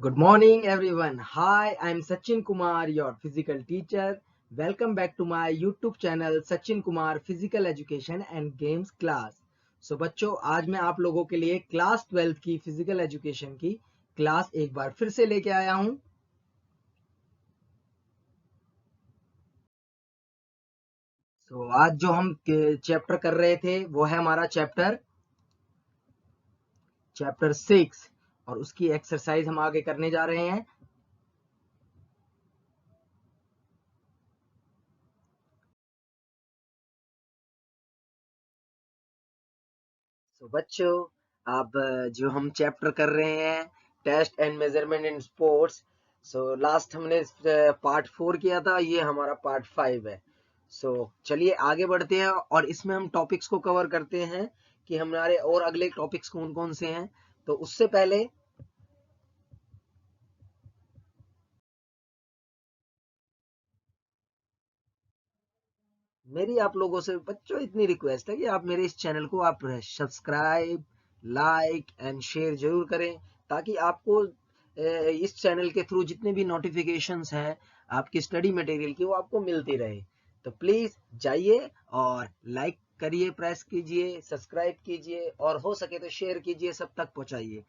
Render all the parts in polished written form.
Good morning, everyone. Hi, I'm Sachin Kumar, your physical teacher. Welcome back to my YouTube channel Sachin Kumar Physical Education and Games Class. So बच्चों, आज मैं आप लोगों के लिए class 12 की physical education की क्लास एक बार फिर से लेके आया हूं। आज जो हम चैप्टर कर रहे थे वो है हमारा चैप्टर 6 और उसकी एक्सरसाइज हम आगे करने जा रहे हैं। बच्चों, अब जो हम चैप्टर कर रहे हैं test and measurement in sports. Last हमने पार्ट 4 किया था, ये हमारा पार्ट 5 है। चलिए आगे बढ़ते हैं और इसमें हम टॉपिक्स को कवर करते हैं कि हमारे और अगले टॉपिक्स कौन कौन से हैं। तो उससे पहले मेरी आप लोगों से बच्चों इतनी रिक्वेस्ट है कि आप मेरे इस चैनल को आप सब्सक्राइब, लाइक एंड शेयर जरूर करें, ताकि आपको इस चैनल के थ्रू जितने भी नोटिफिकेशंस हैं आपकी स्टडी मटेरियल की वो आपको मिलती रहे। तो प्लीज जाइए और लाइक करिए, प्रेस कीजिए, सब्सक्राइब कीजिए और हो सके तो शेयर कीजिए, सब तक पहुंचाइए।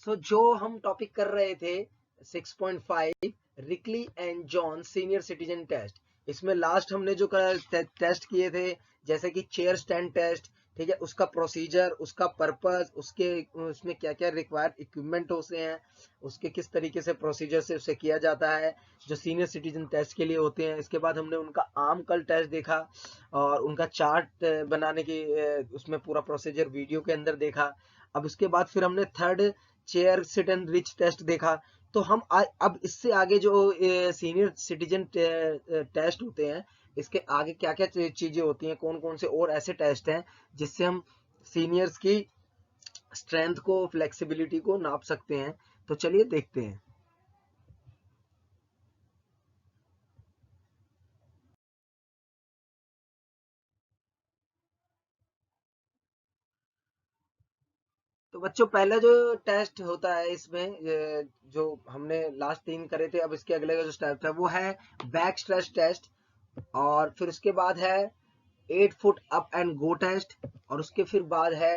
जो हम टॉपिक कर रहे थे 6.5 Rikli and Jones senior citizen test, इसमें लास्ट हमने जो टेस्ट किए थे जैसे कि चेयर स्टैंड टेस्ट, ठीक है, उसका प्रोसीजर, उसका पर्पस, उसके उसमें क्या क्या रिक्वायर्ड इक्विपमेंट होते हैं, उसके किस तरीके से प्रोसीजर से उसे किया जाता है जो सीनियर सिटीजन टेस्ट के लिए होते हैं। इसके बाद हमने उनका आर्म कल टेस्ट देखा और उनका चार्ट बनाने की उसमें पूरा प्रोसीजर वीडियो के अंदर देखा। अब उसके बाद फिर हमने third chair sit and reach test देखा। तो हम अब इससे आगे जो सीनियर सिटीजन टेस्ट होते हैं, इसके आगे क्या क्या चीजें होती हैं, कौन कौन से और ऐसे टेस्ट हैं जिससे हम सीनियर्स की स्ट्रेंथ को, फ्लेक्सिबिलिटी को नाप सकते हैं। तो चलिए देखते हैं। तो बच्चों, पहला जो टेस्ट होता है इसमें जो हमने लास्ट 3 करे थे, अब इसके अगले का जो स्टेप है वो है बैक स्ट्रेच टेस्ट। और फिर उसके बाद है 8 foot up and go test और उसके फिर बाद है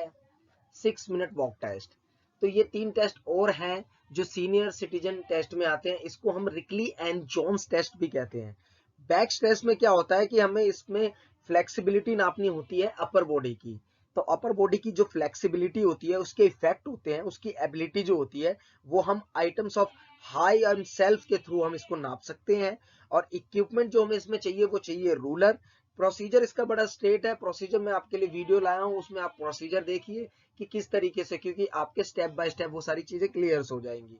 6 मिनट वॉक टेस्ट। तो ये 3 टेस्ट और हैं जो सीनियर सिटीजन टेस्ट में आते हैं। इसको हम रिकली एंड जोन्स टेस्ट भी कहते हैं। बैक स्ट्रेच में क्या होता है कि हमें इसमें फ्लेक्सिबिलिटी नापनी होती है अपर बॉडी की। तो अपर बॉडी की जो फ्लेक्सिबिलिटी होती है, उसके इफेक्ट होते हैं, उसकी एबिलिटी जो होती है, वो हम items of high and self के थ्रू हम इसको नाप सकते हैं। और इक्विपमेंट जो हमें इसमें चाहिए वो चाहिए रूलर। प्रोसीजर इसका बड़ा स्ट्रेट है। प्रोसीजर मैं आपके लिए वीडियो लाया हूं, उसमें आप प्रोसीजर देखिए कि किस तरीके से, क्योंकि आपके स्टेप बाय स्टेप वो सारी चीजें क्लियर हो जाएंगी।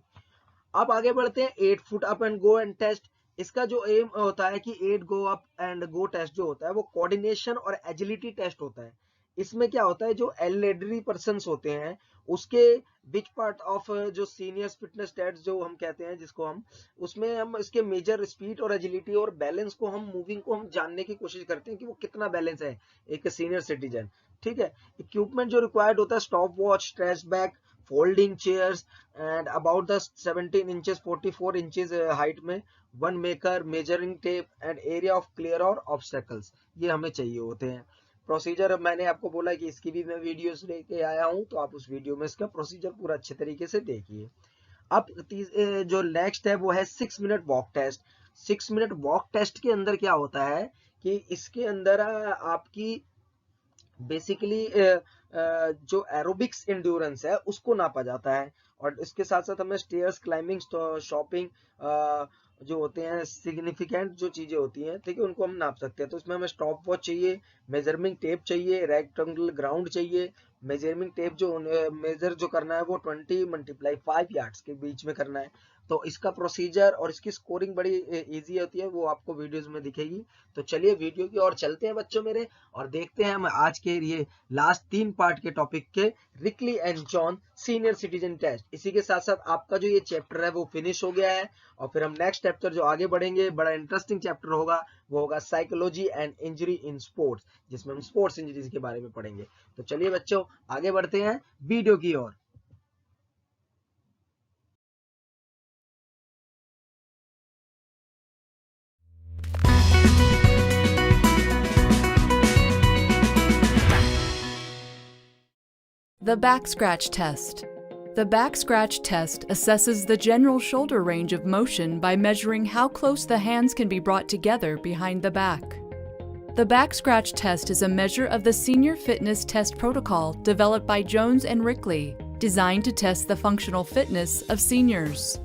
अब आगे बढ़ते हैं 8 foot up and go and test. इसका जो एम होता है कि 8 go up and go test जो होता है वो कोऑर्डिनेशन और एजिलिटी टेस्ट होता है। इसमें क्या होता है, जो एल्डरली पर्सन होते हैं उसके बिच पार्ट ऑफ जो सीनियर फिटनेस टेस्ट जो हम कहते हैं, जिसको हम उसमें हम इसके मेजर स्पीड और एजिलिटी और बैलेंस को, हम मूविंग को हम जानने की कोशिश करते हैं कि वो कितना बैलेंस है एक सीनियर सिटीजन। ठीक है। इक्विपमेंट जो रिक्वायर्ड होता है, stopwatch, stretch back, folding chairs and about the 17 inches 44 inches height में one maker, measuring tape and area of clear और ऑब्स्टेकल्स, ये हमें चाहिए होते हैं। प्रोसीजर अब मैंने आपको बोला कि इसकी भी मैं वीडियोस लेके आया हूं, तो आप उस वीडियो में इसका प्रोसीजर पूरा अच्छे तरीके से देखिए। अब जो नेक्स्ट है वो है 6 minute walk test. 6 minute walk test के अंदर क्या होता है कि इसके अंदर आपकी बेसिकली जो एरोबिक्स एंड्योरेंस है उसको नापा जाता है। और इसके साथ साथ हमें स्टेयर्स, क्लाइंबिंग, शॉपिंग जो होते हैं, सिग्निफिकेंट जो चीजें होती हैं, ठीक है, उनको हम नाप सकते हैं। तो इसमें हमें स्टॉप वॉच चाहिए, मेजरमेंट टेप चाहिए, रेक्टेंगुलर ग्राउंड चाहिए, मेजरमेंट टेप जो मेजर जो करना है वो 20 × 5 यार्ड्स के बीच में करना है। तो इसका प्रोसीजर और इसकी स्कोरिंग बड़ी इजी होती है, वो आपको वीडियोस में दिखेगी। तो चलिए वीडियो की ओर चलते हैं बच्चों मेरे, और देखते हैं हम आज के ये लास्ट 3 पार्ट के टॉपिक के Rikli and Jones senior citizen test. इसी के साथ साथ आपका जो ये चैप्टर है वो फिनिश हो गया है, और फिर हम नेक्स्ट चैप्टर जो आगे बढ़ेंगे, बड़ा इंटरेस्टिंग चैप्टर होगा, वो होगा psychology and injury in sports, जिसमें हम स्पोर्ट्स इंजरीज के बारे में पढ़ेंगे। तो चलिए बच्चों आगे बढ़ते हैं वीडियो की ओर। The back scratch test. The back scratch test assesses the general shoulder range of motion by measuring how close the hands can be brought together behind the back. The back scratch test is a measure of the senior fitness test protocol developed by Jones and RIKLI, designed to test the functional fitness of seniors.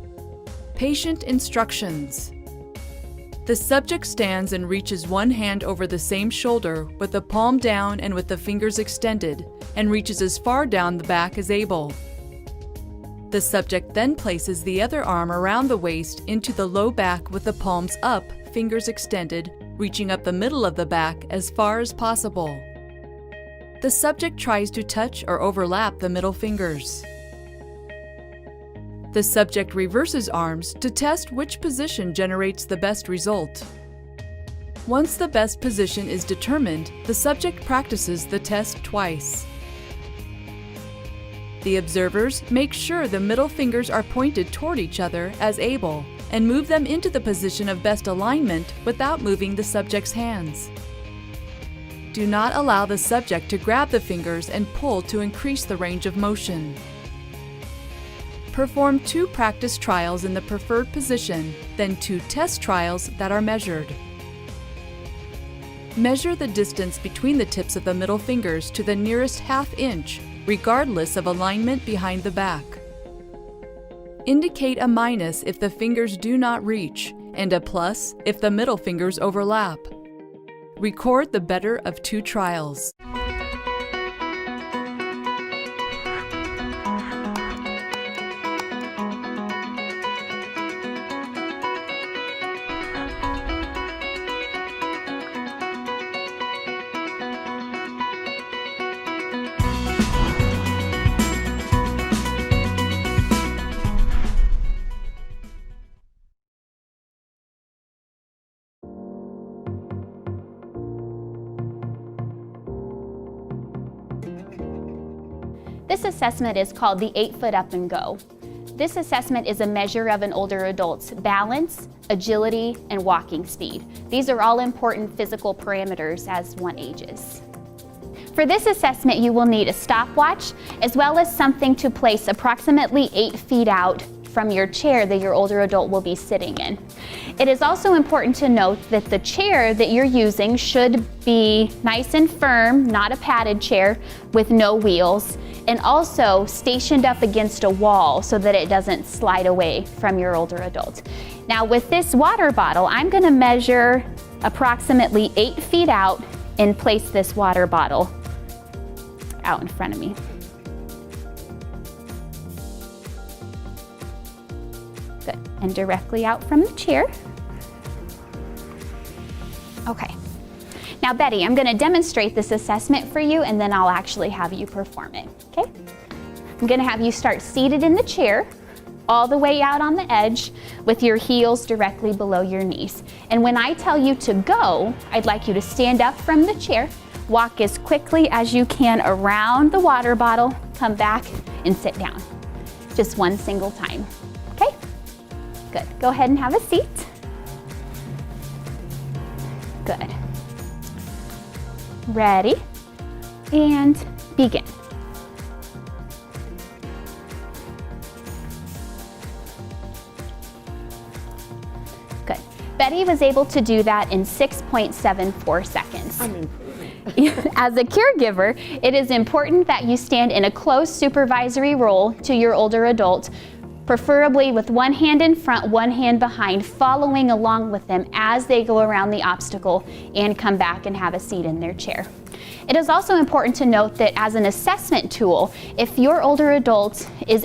Patient instructions. The subject stands and reaches one hand over the same shoulder with the palm down and with the fingers extended, and reaches as far down the back as able. The subject then places the other arm around the waist into the low back with the palms up, fingers extended, reaching up the middle of the back as far as possible. The subject tries to touch or overlap the middle fingers. The subject reverses arms to test which position generates the best result. Once the best position is determined, the subject practices the test twice. The observers make sure the middle fingers are pointed toward each other as able, and move them into the position of best alignment without moving the subject's hands. Do not allow the subject to grab the fingers and pull to increase the range of motion. Perform 2 practice trials in the preferred position, then 2 test trials that are measured. Measure the distance between the tips of the middle fingers to the nearest ½ inch, regardless of alignment behind the back. Indicate a minus if the fingers do not reach, and a plus if the middle fingers overlap. Record the better of 2 trials. This assessment is called the 8-foot up and go. This assessment is a measure of an older adult's balance, agility, and walking speed. These are all important physical parameters as one ages. For this assessment, you will need a stopwatch as well as something to place approximately 8 feet out from your chair that your older adult will be sitting in. It is also important to note that the chair that you're using should be nice and firm, not a padded chair with no wheels, and also stationed up against a wall so that it doesn't slide away from your older adult. Now with this water bottle, I'm going to measure approximately 8 feet out and place this water bottle out in front of me. Good, and directly out from the chair. Okay. Now Betty, I'm going to demonstrate this assessment for you and then I'll actually have you perform it, okay? I'm going to have you start seated in the chair, all the way out on the edge with your heels directly below your knees. And when I tell you to go, I'd like you to stand up from the chair, walk as quickly as you can around the water bottle, come back and sit down. Just one single time, okay? Good, go ahead and have a seat. Good. Ready, and begin. Good. Betty was able to do that in 6.74 seconds. I'm improving. As a caregiver, it is important that you stand in a close supervisory role to your older adult, preferably with one hand in front, one hand behind, following along with them as they go around the obstacle and come back and have a seat in their chair. It is also important to note that as an assessment tool, if your older adult is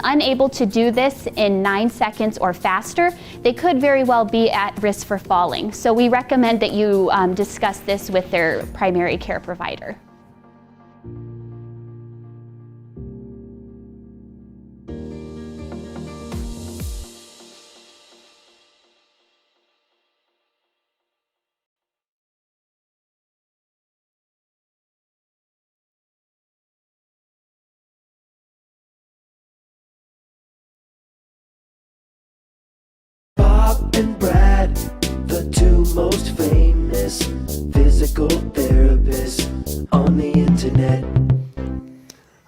unable to do this in 9 seconds or faster, they could very well be at risk for falling. So we recommend that you discuss this with their primary care provider. Bob and Brad, the two most famous physical therapists on the internet.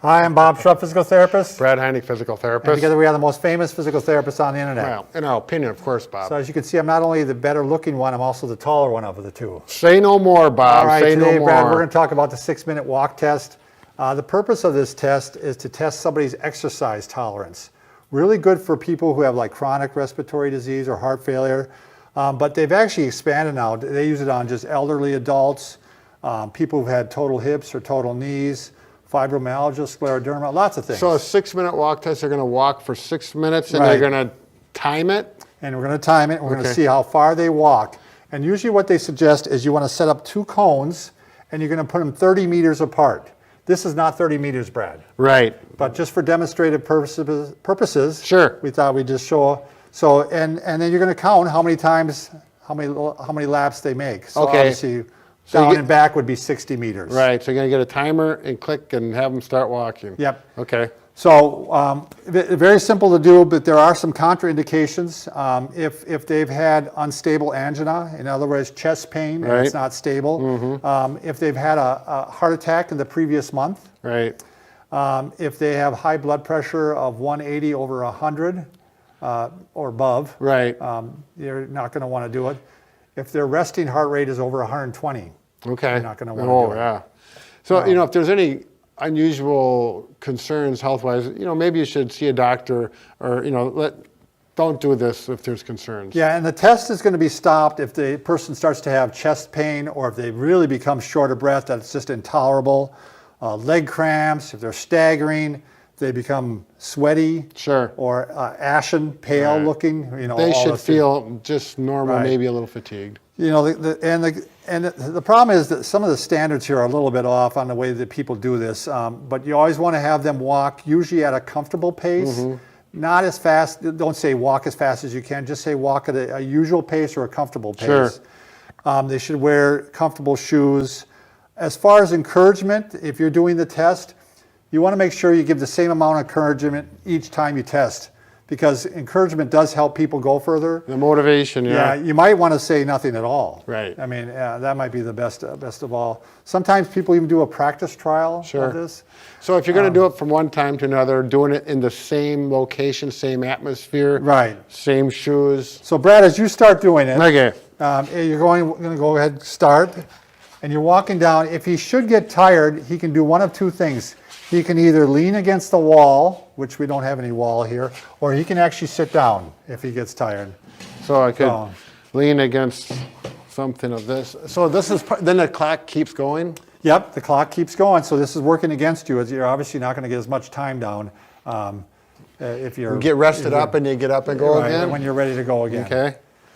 Hi, I'm Bob Schrupp, physical therapist. Brad Heineck, physical And therapist. together we are the most famous physical therapists on the internet. Well, in our opinion, of course, Bob. So as you can see, I'm not only the better looking one, I'm also the taller one of the two. Say no more, Bob. All right, Say today, no more. Brad, we're going to talk about the 6-minute walk test. The purpose of this test is to test somebody's exercise tolerance. Really good for people who have like chronic respiratory disease or heart failure. But they've actually expanded now. They use it on just elderly adults, people who've had total hips or total knees, fibromyalgia, scleroderma, lots of things. So a 6-minute walk test, they're going to walk for 6 minutes and Right. they're going to time it? And we're going to time it. We're going to Okay. see how far they walk. And usually what they suggest is you want to set up 2 cones and you're going to put them 30 meters apart. This is not 30 meters, Brad. Right. But just for demonstrative purposes, Sure. we thought we'd just show. So and then you're going to count how many times, how many laps they make. So Okay. obviously, So you down get- and back would be 60 meters. Right. So you're going to get a timer and click and have them start walking. Yep. Okay. So very simple to do, but there are some contraindications. If they've had unstable angina, in other words, chest pain, and it's Right. not stable. If they've had a heart attack in the previous month. Right. If they have high blood pressure of 180 over 100 or above. Right. You're not going to want to do it. If their resting heart rate is over 120. Okay. You're not gonna wanna Oh, do it. yeah. So, if there's any unusual concerns health-wise, maybe you should see a doctor or, don't do this if there's concerns. Yeah, and the test is going to be stopped if the person starts to have chest pain or if they really become short of breath, that it's just intolerable. Leg cramps, if they're staggering, if they become sweaty. Sure. Or ashen, pale Right. looking. They all should those feel just normal, Right. maybe a little fatigued. The problem is that some of the standards here are a little bit off on the way that people do this, but you always want to have them walk usually at a comfortable pace, not as fast. Don't say walk as fast as you can, just say walk at a usual pace or a comfortable pace. Sure. They should wear comfortable shoes. As far as encouragement, if you're doing the test, you want to make sure you give the same amount of encouragement each time you test, because encouragement does help people go further. The motivation, Yeah, you might want to say nothing at all. Right. I mean, that might be the best of all. Sometimes people even do a practice trial Sure. of this. So if you're going to do it from one time to another, doing it in the same location, same atmosphere, Right. same shoes. So Brad, as you start doing it, Okay. you're going to go ahead and start, and you're walking down. If he should get tired, he can do one of 2 things. He can either lean against the wall, which we don't have any wall here, or he can actually sit down if he gets tired. So I could Oh. lean against something of this. So this is, then the clock keeps going? Yep, the clock keeps going, so this is working against you, as you're obviously not going to get as much time down if you're... You get rested up and you get up and go Right, again? when you're ready to go again. Okay.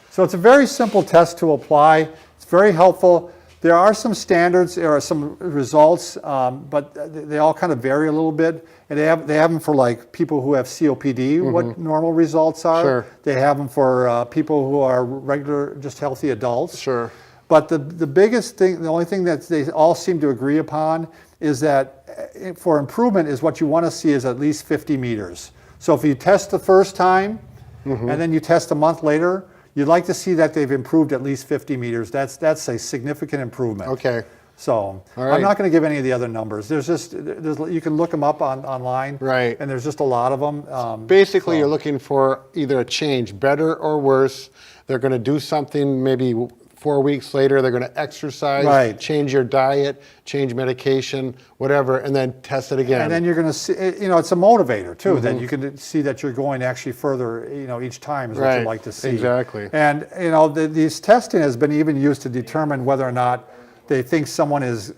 So it's a very simple test to apply. It's very helpful. There are some standards, there are some results, but they all kind of vary a little bit. And they have them for like people who have COPD, what normal results are. Sure. They have them for people who are regular, just healthy adults. Sure. But the biggest thing, the only thing that they all seem to agree upon is that for improvement is what you want to see is at least 50 meters. So if you test the first time and then you test a month later, you'd like to see that they've improved at least 50 meters. That's a significant improvement. Okay. So All I'm right. not going to give any of the other numbers. You can look them up online. Right. And there's just a lot of them. Basically, you're looking for either a change, better or worse. They're going to do something maybe 4 weeks later. They're going to exercise, Right. change your diet, change medication, whatever, and then test it again. And then you're going to see, it's a motivator too, that you can see that you're going actually further, each time is what Right, you'd like to see. exactly. And, these testing has been even used to determine whether or not they think someone is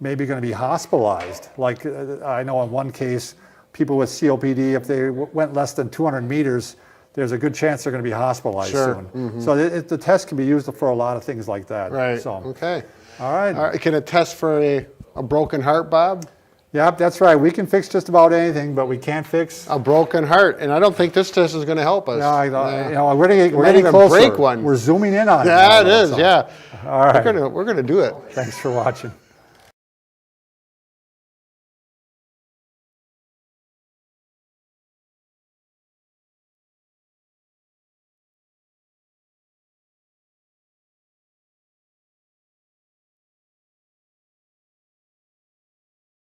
maybe going to be hospitalized. Like I know in one case, people with COPD, if they went less than 200 meters, there's a good chance they're going to be hospitalized soon. So the test can be used for a lot of things like that. Right. So, Okay. all right. Can it test for a broken heart, Bob? Yep, that's right. We can fix just about anything, but we can't fix A broken heart, and I don't think this test is going to help us. No, we're getting even closer. break one. We're zooming in on it. Yeah, now, it is. so. Yeah. All right. We're gonna do it. Thanks for watching.